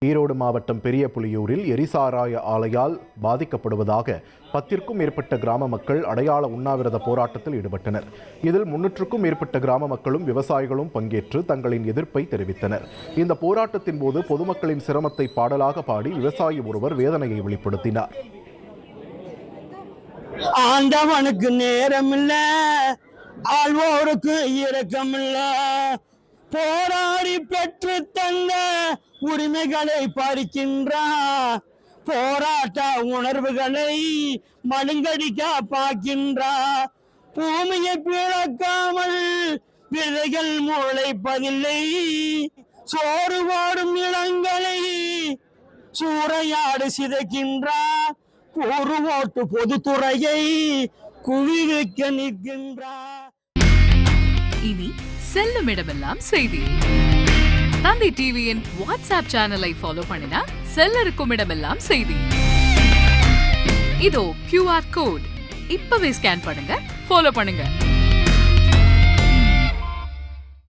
ஈரோடு மாவட்டம் பெரிய புலியூரில் எரிசாராய ஆலையால் பாதிக்கப்படுவதாக 10க்கும் மேற்பட்ட கிராம மக்கள் அடையாள உண்ணாவிரத போராட்டத்தில் ஈடுபட்டனர். இதில் 300க்கும் மேற்பட்ட கிராம மக்களும் விவசாயிகளும் பங்கேற்று தங்களின் எதிர்ப்பை தெரிவித்தனர். இந்த போராட்டத்தின் போது பொதுமக்களின் சிரமத்தை பாடலாக பாடி விவசாயி ஒருவர் வேதனையை வெளிப்படுத்தினார். ஆண்டவனுக்கு நேரமில்ல, ஆழ்வோருக்கு இரக்கமில்ல, போராடி பெற்று தந்த உரிமைகளை பறிக்கின்றார், போராட்ட உணர்வுகளை மழுங்கடிக்க பார்க்கின்றார். பூமியை பிளக்காமல் விதைகள் முளைப்பதில்லை, சோறு வாடும் இளங்களை சூறையாடு சிதைக்கின்றார், ஒரு ஓட்டு பொதுத்துறையை குவிக்க நிற்கின்றார். இனி செல்லும் இடமெல்லாம் செய்தி. தந்தி டிவியின் வாட்ஸ்அப் சேனலை ஃபாலோ பண்ணினா செல்ல இருக்கும் இடமெல்லாம் செய்தி. இதோ QR கோட் இப்பவே ஸ்கேன் பண்ணுங்க, ஃபாலோ பண்ணுங்க.